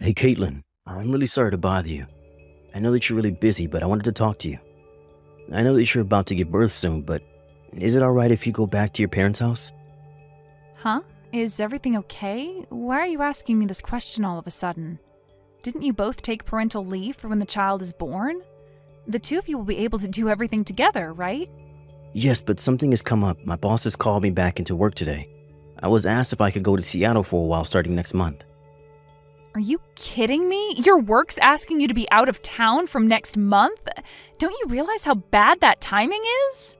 Hey, Caitlin, I'm really sorry to bother you. I know that you're really busy, but I wanted to talk to you. I know that you're about to give birth soon, but is it alright if you go back to your parents' house? Huh? Is everything okay? Why are you asking me this question all of a sudden? Didn't you both take parental leave for when the child is born? The two of you will be able to do everything together, right? Yes, but something has come up. My boss has called me back into work today. I was asked if I could go to Seattle for a while starting next month. Are you kidding me? Your work's asking you to be out of town from next month? Don't you realize how bad that timing is?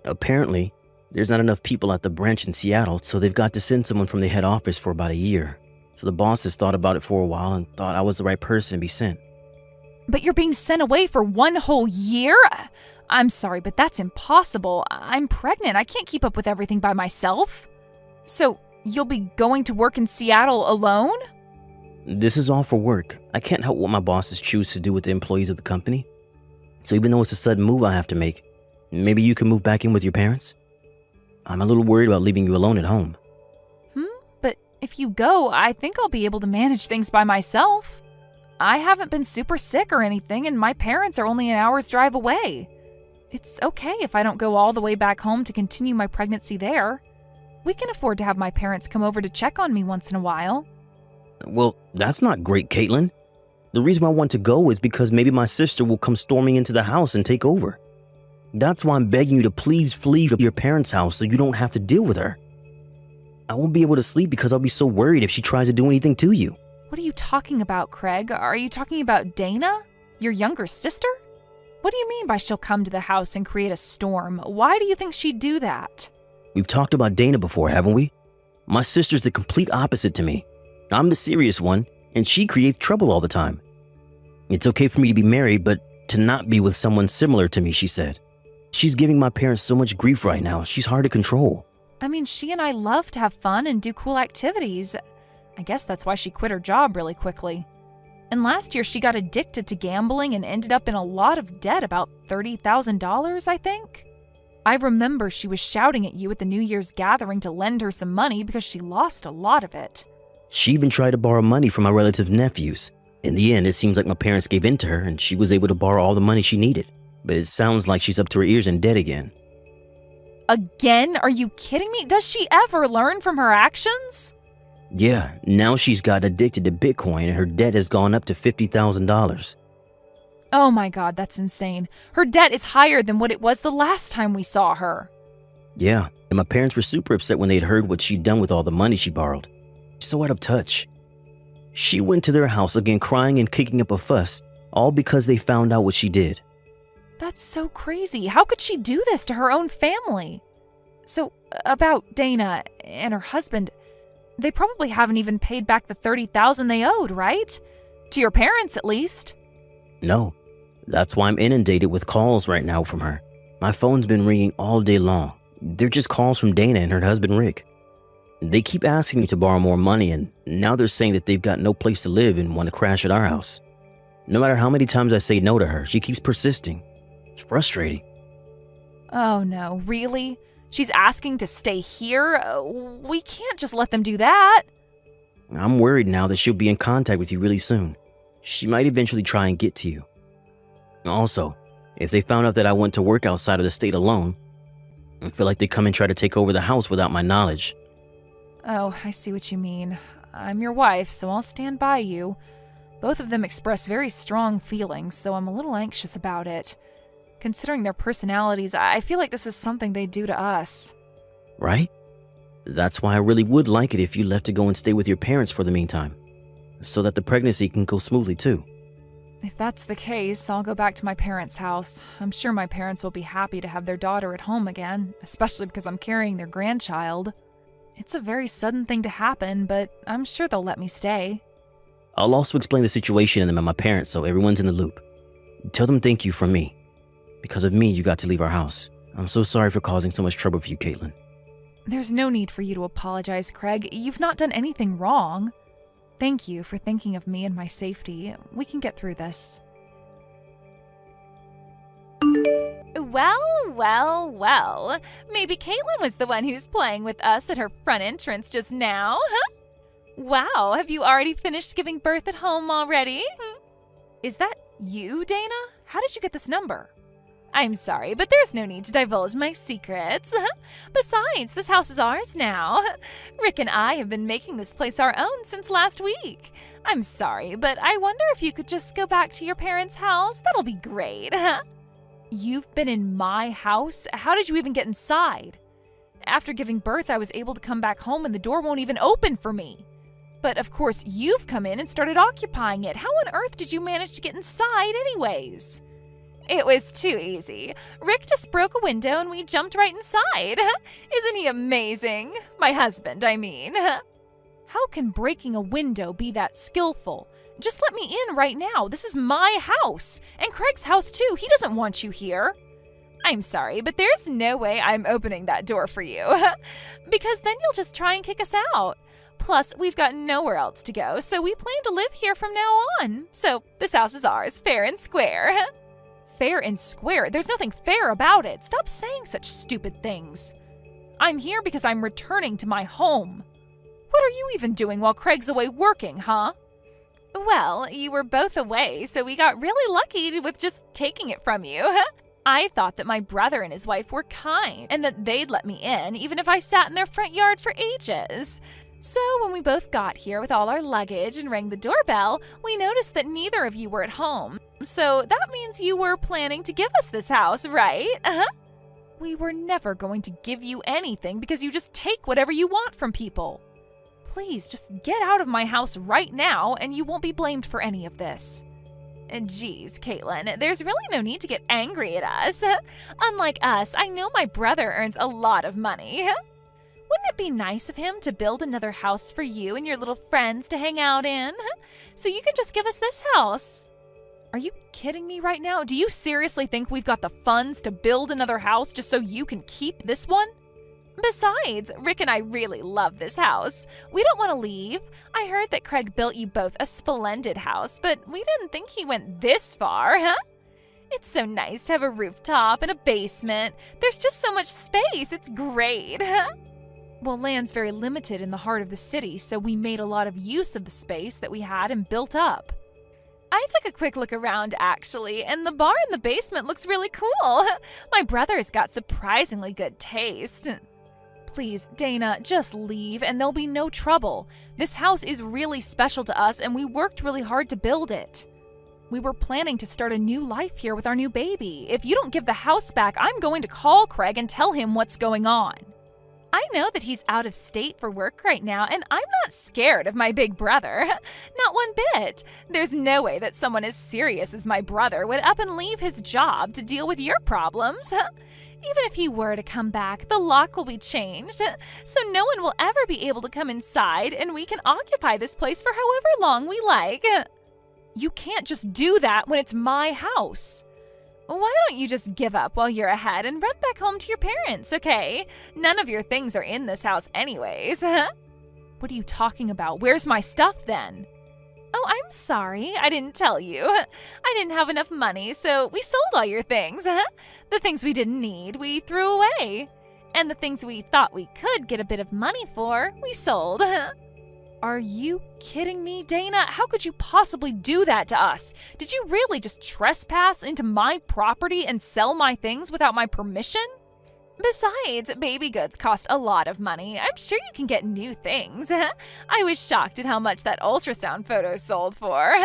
Apparently, there's not enough people at the branch in Seattle, so they've got to send someone from the head office for about a year. So the boss has thought about it for a while and thought I was the right person to be sent. But you're being sent away for one whole year? I'm sorry, but that's impossible. I'm pregnant. I can't keep up with everything by myself. So, you'll be going to work in Seattle alone? This is all for work. I can't help what my bosses choose to do with the employees of the company. So even though it's a sudden move I have to make, maybe you can move back in with your parents? I'm a little worried about leaving you alone at home. But if you go, I think I'll be able to manage things by myself. I haven't been super sick or anything, and my parents are only an hour's drive away. It's okay if I don't go all the way back home to continue my pregnancy there. We can afford to have my parents come over to check on me once in a while. Well, that's not great, Caitlin. The reason I want to go is because maybe my sister will come storming into the house and take over. That's why I'm begging you to please flee to your parents' house so you don't have to deal with her. I won't be able to sleep because I'll be so worried if she tries to do anything to you. What are you talking about, Craig? Are you talking about Dana? Your younger sister? What do you mean by she'll come to the house and create a storm? Why do you think she'd do that? We've talked about Dana before, haven't we? My sister's the complete opposite to me. I'm the serious one, and she creates trouble all the time. It's okay for me to be married, but to not be with someone similar to me, she said. She's giving my parents so much grief right now, she's hard to control. I mean, she and I love to have fun and do cool activities. I guess that's why she quit her job really quickly. And last year, she got addicted to gambling and ended up in a lot of debt, about $30,000, I think. I remember she was shouting at you at the New Year's gathering to lend her some money because she lost a lot of it. She even tried to borrow money from my relative nephews. In the end, it seems like my parents gave in to her and she was able to borrow all the money she needed. But it sounds like she's up to her ears in debt again. Again? Are you kidding me? Does she ever learn from her actions? Yeah, now she's got addicted to Bitcoin and her debt has gone up to $50,000. Oh my God, that's insane. Her debt is higher than what it was the last time we saw her. Yeah, and my parents were super upset when they'd heard what she'd done with all the money she borrowed. So out of touch. She went to their house again crying and kicking up a fuss, all because they found out what she did. That's so crazy. How could she do this to her own family? So, about Dana and her husband, they probably haven't even paid back the $30,000 they owed, right? To your parents, at least. No, that's why I'm inundated with calls right now from her. My phone's been ringing all day long. They're just calls from Dana and her husband Rick. They keep asking me to borrow more money, and now they're saying that they've got no place to live and want to crash at our house. No matter how many times I say no to her, she keeps persisting. It's frustrating. Oh no, really? She's asking to stay here? We can't just let them do that. I'm worried now that she'll be in contact with you really soon. She might eventually try and get to you. Also, if they found out that I went to work outside of the state alone, I feel like they'd come and try to take over the house without my knowledge. Oh, I see what you mean. I'm your wife, so I'll stand by you. Both of them express very strong feelings, so I'm a little anxious about it. Considering their personalities, I feel like this is something they do to us. Right? That's why I really would like it if you left to go and stay with your parents for the meantime, so that the pregnancy can go smoothly too. If that's the case, I'll go back to my parents' house. I'm sure my parents will be happy to have their daughter at home again, especially because I'm carrying their grandchild. It's a very sudden thing to happen, but I'm sure they'll let me stay. I'll also explain the situation to them and my parents so everyone's in the loop. Tell them thank you from me. Because of me, you got to leave our house. I'm so sorry for causing so much trouble for you, Caitlin. There's no need for you to apologize, Craig. You've not done anything wrong. Thank you for thinking of me and my safety. We can get through this. Well. Maybe Caitlin was the one who's playing with us at her front entrance just now, huh? Wow, have you already finished giving birth at home already? Is that you, Dana? How did you get this number? I'm sorry, but there's no need to divulge my secrets. Besides, this house is ours now. Rick and I have been making this place our own since last week. I'm sorry, but I wonder if you could just go back to your parents' house. That'll be great. You've been in my house? How did you even get inside? After giving birth, I was able to come back home and the door won't even open for me. But of course, you've come in and started occupying it. How on earth did you manage to get inside anyways? It was too easy. Rick just broke a window and we jumped right inside. Isn't he amazing? My husband, I mean. How can breaking a window be that skillful? Just let me in right now. This is my house. And Craig's house too. He doesn't want you here. I'm sorry, but there's no way I'm opening that door for you. Because then you'll just try and kick us out. Plus, we've got nowhere else to go, so we plan to live here from now on. So this house is ours, fair and square. Fair and square? There's nothing fair about it. Stop saying such stupid things. I'm here because I'm returning to my home. What are you even doing while Craig's away working, huh? Well, you were both away, so we got really lucky with just taking it from you. I thought that my brother and his wife were kind and that they'd let me in even if I sat in their front yard for ages. So when we both got here with all our luggage and rang the doorbell, we noticed that neither of you were at home. So that means you were planning to give us this house, right? We were never going to give you anything because you just take whatever you want from people. Please just get out of my house right now and you won't be blamed for any of this. Geez, Caitlin, there's really no need to get angry at us. Unlike us, I know my brother earns a lot of money. Wouldn't it be nice of him to build another house for you and your little friends to hang out in? So you can just give us this house. Are you kidding me right now? Do you seriously think we've got the funds to build another house just so you can keep this one? Besides, Rick and I really love this house. We don't want to leave. I heard that Craig built you both a splendid house, but we didn't think he went this far, It's so nice to have a rooftop and a basement. There's just so much space. It's great. Well, land's very limited in the heart of the city, so we made a lot of use of the space that we had and built up. I took a quick look around, actually, and the bar in the basement looks really cool. My brother's got surprisingly good taste. Please, Dana, just leave and there'll be no trouble. This house is really special to us and we worked really hard to build it. We were planning to start a new life here with our new baby. If you don't give the house back, I'm going to call Craig and tell him what's going on. I know that he's out of state for work right now, and I'm not scared of my big brother. Not one bit. There's no way that someone as serious as my brother would up and leave his job to deal with your problems. Even if he were to come back, the lock will be changed, so no one will ever be able to come inside, and we can occupy this place for however long we like. You can't just do that when it's my house. Why don't you just give up while you're ahead and run back home to your parents, okay? None of your things are in this house anyways. What are you talking about? Where's my stuff then? Oh, I'm sorry. I didn't tell you. I didn't have enough money, so we sold all your things. The things we didn't need, we threw away. And the things we thought we could get a bit of money for, we sold. Are you kidding me, Dana? How could you possibly do that to us? Did you really just trespass into my property and sell my things without my permission? Besides, baby goods cost a lot of money. I'm sure you can get new things. I was shocked at how much that ultrasound photo sold for.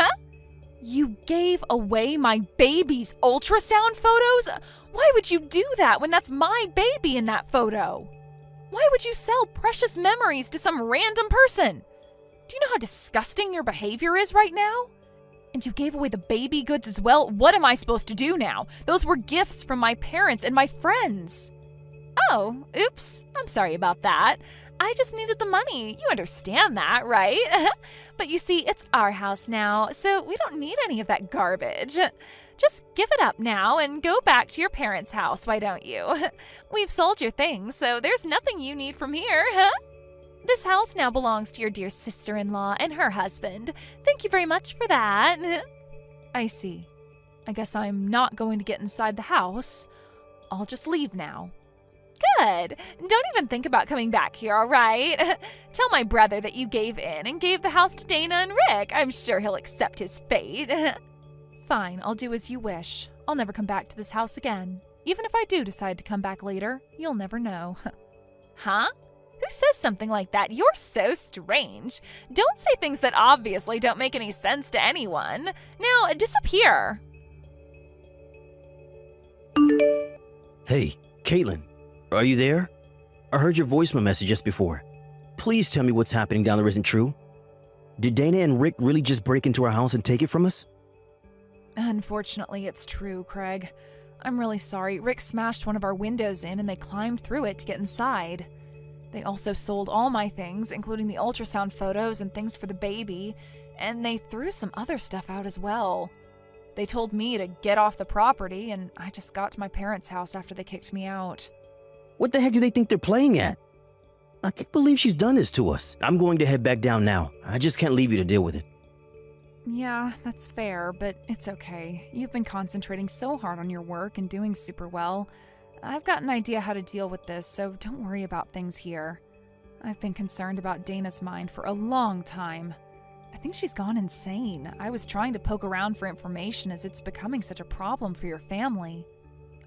You gave away my baby's ultrasound photos? Why would you do that when that's my baby in that photo? Why would you sell precious memories to some random person? Do you know how disgusting your behavior is right now? And you gave away the baby goods as well? What am I supposed to do now? Those were gifts from my parents and my friends. Oh, oops. I'm sorry about that. I just needed the money. You understand that, right? But you see, it's our house now, so we don't need any of that garbage. Just give it up now and go back to your parents' house, why don't you? We've sold your things, so there's nothing you need from here, This house now belongs to your dear sister-in-law and her husband. Thank you very much for that. I see. I guess I'm not going to get inside the house. I'll just leave now. Good. Don't even think about coming back here, all right? Tell my brother that you gave in and gave the house to Dana and Rick. I'm sure he'll accept his fate. Fine, I'll do as you wish. I'll never come back to this house again. Even if I do decide to come back later, you'll never know. Huh? Who says something like that? You're so strange. Don't say things that obviously don't make any sense to anyone. Now, disappear. Hey, Caitlin, are you there? I heard your voicemail message just before. Please tell me what's happening down there isn't true. Did Dana and Rick really just break into our house and take it from us? Unfortunately, it's true, Craig. I'm really sorry. Rick smashed one of our windows in and they climbed through it to get inside. They also sold all my things, including the ultrasound photos and things for the baby, and they threw some other stuff out as well. They told me to get off the property, and I just got to my parents' house after they kicked me out. What the heck do they think they're playing at? I can't believe she's done this to us. I'm going to head back down now. I just can't leave you to deal with it. Yeah, that's fair, but it's okay. You've been concentrating so hard on your work and doing super well. I've got an idea how to deal with this, so don't worry about things here. I've been concerned about Dana's mind for a long time. I think she's gone insane. I was trying to poke around for information as it's becoming such a problem for your family.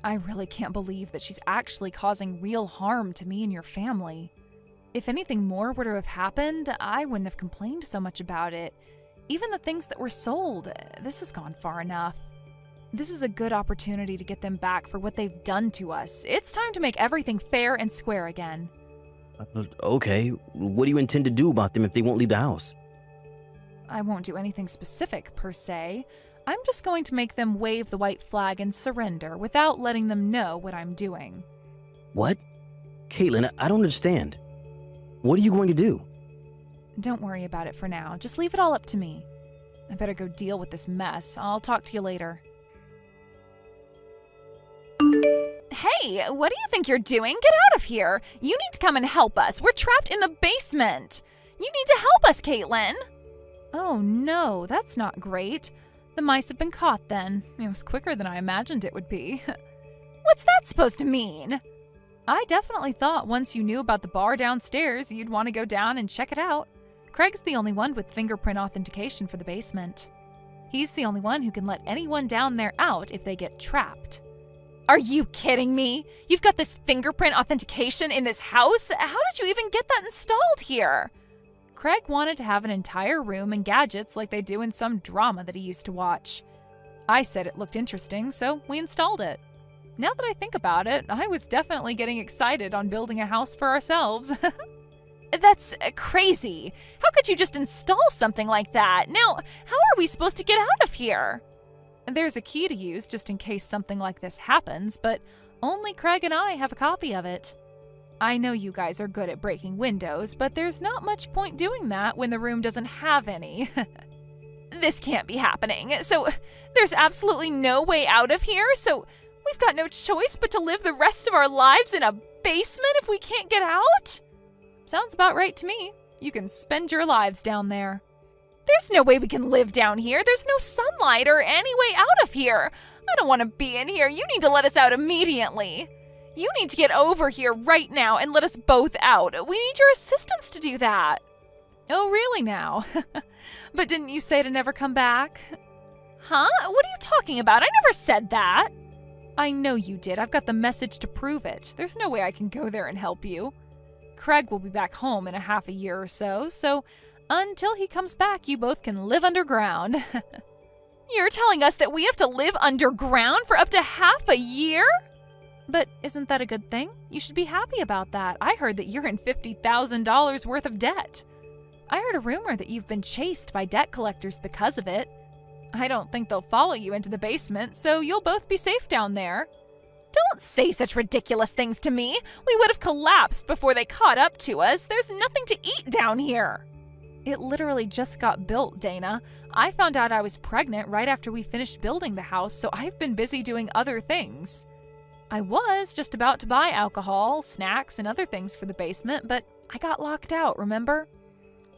I really can't believe that she's actually causing real harm to me and your family. If anything more were to have happened, I wouldn't have complained so much about it. Even the things that were sold, this has gone far enough. This is a good opportunity to get them back for what they've done to us. It's time to make everything fair and square again. Okay, what do you intend to do about them if they won't leave the house? I won't do anything specific, per se. I'm just going to make them wave the white flag and surrender without letting them know what I'm doing. What? Caitlin, I don't understand. What are you going to do? Don't worry about it for now. Just leave it all up to me. I better go deal with this mess. I'll talk to you later. Hey, what do you think you're doing? Get out of here! You need to come and help us. We're trapped in the basement. You need to help us, Caitlin. Oh no, that's not great. The mice have been caught then. It was quicker than I imagined it would be. What's that supposed to mean? I definitely thought once you knew about the bar downstairs, you'd want to go down and check it out. Craig's the only one with fingerprint authentication for the basement. He's the only one who can let anyone down there out if they get trapped. Are you kidding me? You've got this fingerprint authentication in this house? How did you even get that installed here? Craig wanted to have an entire room and gadgets like they do in some drama that he used to watch. I said it looked interesting, so we installed it. Now that I think about it, I was definitely getting excited on building a house for ourselves. That's crazy. How could you just install something like that? Now, how are we supposed to get out of here? There's a key to use just in case something like this happens, but only Craig and I have a copy of it. I know you guys are good at breaking windows, but there's not much point doing that when the room doesn't have any. This can't be happening. So there's absolutely no way out of here? So we've got no choice but to live the rest of our lives in a basement if we can't get out? Sounds about right to me. You can spend your lives down there. There's no way we can live down here. There's no sunlight or any way out of here. I don't want to be in here. You need to let us out immediately. You need to get over here right now and let us both out. We need your assistance to do that. Oh, really now? But didn't you say to never come back? Huh? What are you talking about? I never said that. I know you did. I've got the message to prove it. There's no way I can go there and help you. Craig will be back home in a half a year or so, so until he comes back, you both can live underground. You're telling us that we have to live underground for up to half a year? But isn't that a good thing? You should be happy about that. I heard that you're in $50,000 worth of debt. I heard a rumor that you've been chased by debt collectors because of it. I don't think they'll follow you into the basement, so you'll both be safe down there. Don't say such ridiculous things to me. We would have collapsed before they caught up to us. There's nothing to eat down here. It literally just got built, Dana. I found out I was pregnant right after we finished building the house, so I've been busy doing other things. I was just about to buy alcohol, snacks, and other things for the basement, but I got locked out, remember?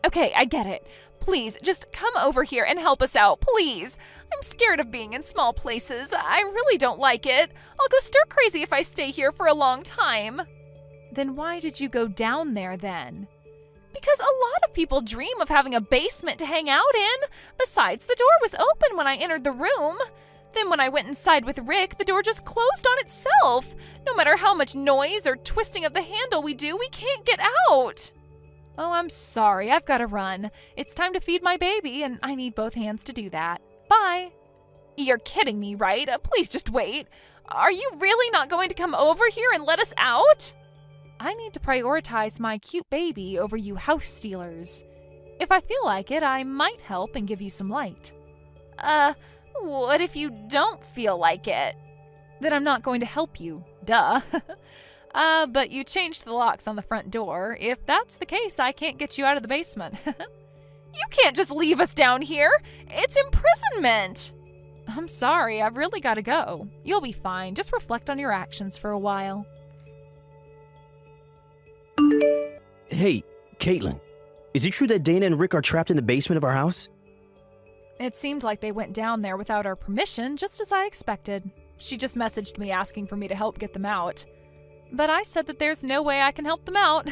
Okay, I get it. Please, just come over here and help us out, please. I'm scared of being in small places. I really don't like it. I'll go stir crazy if I stay here for a long time. Then why did you go down there then? Because a lot of people dream of having a basement to hang out in. Besides, the door was open when I entered the room. Then when I went inside with Rick, the door just closed on itself. No matter how much noise or twisting of the handle we do, we can't get out. Oh, I'm sorry. I've got to run. It's time to feed my baby, and I need both hands to do that. Bye. You're kidding me, right? Please just wait. Are you really not going to come over here and let us out? I need to prioritize my cute baby over you house stealers. If I feel like it, I might help and give you some light. What if you don't feel like it? Then I'm not going to help you. Duh. But you changed the locks on the front door. If that's the case, I can't get you out of the basement. You can't just leave us down here. It's imprisonment. I'm sorry, I've really got to go. You'll be fine. Just reflect on your actions for a while. Hey, Caitlin, is it true that Dana and Rick are trapped in the basement of our house? It seemed like they went down there without our permission, just as I expected. She just messaged me asking for me to help get them out. But I said that there's no way I can help them out.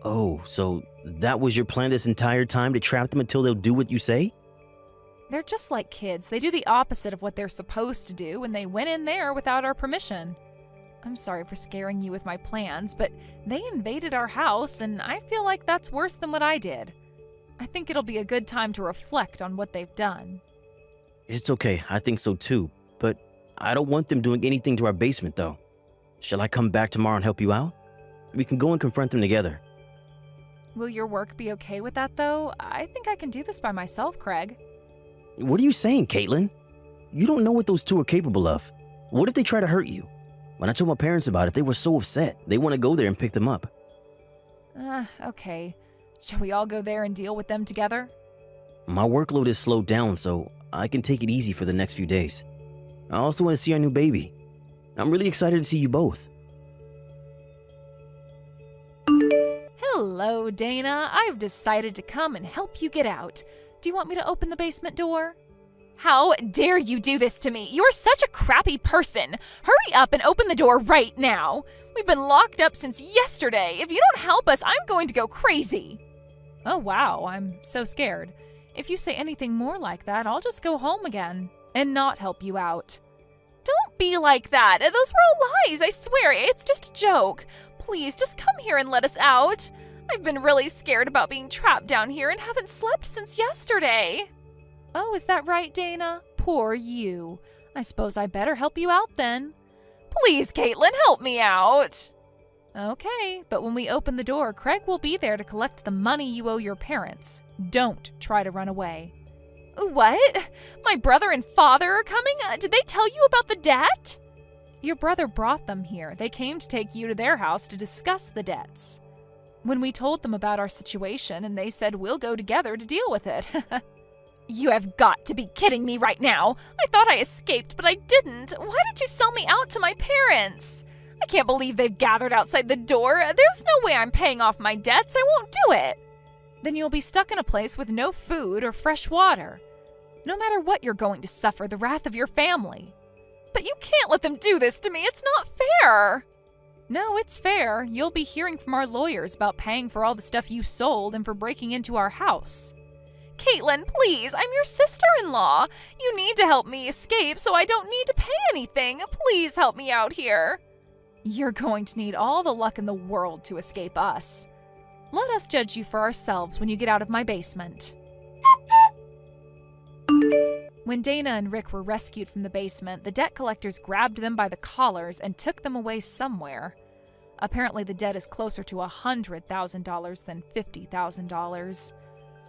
Oh, so that was your plan this entire time, to trap them until they'll do what you say? They're just like kids. They do the opposite of what they're supposed to do, and they went in there without our permission. I'm sorry for scaring you with my plans, but they invaded our house, and I feel like that's worse than what I did. I think it'll be a good time to reflect on what they've done. It's okay, I think so too, but I don't want them doing anything to our basement though. Shall I come back tomorrow and help you out? We can go and confront them together. Will your work be okay with that though? I think I can do this by myself, Craig. What are you saying, Caitlin? You don't know what those two are capable of. What if they try to hurt you? When I told my parents about it, they were so upset. They want to go there and pick them up. Okay. Shall we all go there and deal with them together? My workload is slowed down, so I can take it easy for the next few days. I also want to see our new baby. I'm really excited to see you both. Hello, Dana. I've decided to come and help you get out. Do you want me to open the basement door? How dare you do this to me? You're such a crappy person. Hurry up and open the door right now. We've been locked up since yesterday. If you don't help us, I'm going to go crazy. Oh, wow. I'm so scared. If you say anything more like that, I'll just go home again and not help you out. Don't be like that. Those were all lies, I swear. It's just a joke. Please, just come here and let us out. I've been really scared about being trapped down here and haven't slept since yesterday. Oh, is that right, Dana? Poor you. I suppose I better help you out then. Please, Caitlin, help me out. Okay, but when we open the door, Craig will be there to collect the money you owe your parents. Don't try to run away. What? My brother and father are coming? Did they tell you about the debt? Your brother brought them here. They came to take you to their house to discuss the debts. When we told them about our situation, and they said we'll go together to deal with it. You have got to be kidding me right now. I thought I escaped, but I didn't. Why did you sell me out to my parents? I can't believe they've gathered outside the door. There's no way I'm paying off my debts. I won't do it. Then you'll be stuck in a place with no food or fresh water. No matter what, you're going to suffer the wrath of your family. But you can't let them do this to me. It's not fair. No, it's fair. You'll be hearing from our lawyers about paying for all the stuff you sold and for breaking into our house. Caitlin, please, I'm your sister-in-law. You need to help me escape so I don't need to pay anything. Please help me out here. You're going to need all the luck in the world to escape us. Let us judge you for ourselves when you get out of my basement. When Dana and Rick were rescued from the basement, the debt collectors grabbed them by the collars and took them away somewhere. Apparently the debt is closer to $100,000 than $50,000.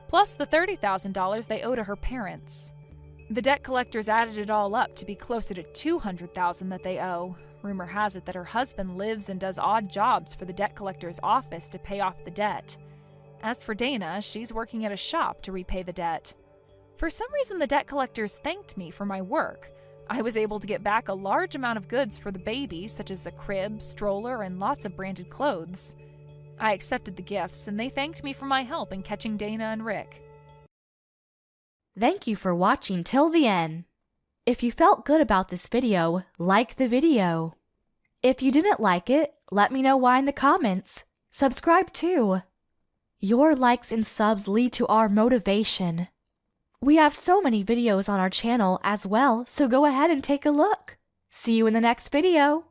Plus the $30,000 they owe to her parents. The debt collectors added it all up to be closer to $200,000 that they owe. Rumor has it that her husband lives and does odd jobs for the debt collector's office to pay off the debt. As for Dana, she's working at a shop to repay the debt. For some reason, the debt collectors thanked me for my work. I was able to get back a large amount of goods for the baby, such as a crib, stroller, and lots of branded clothes. I accepted the gifts, and they thanked me for my help in catching Dana and Rick. Thank you for watching till the end. If you felt good about this video, like the video. If you didn't like it, Let me know why in the comments. Subscribe too. Your likes and subs lead to our motivation. We have so many videos on our channel as well, so go ahead and take a look. See you in the next video.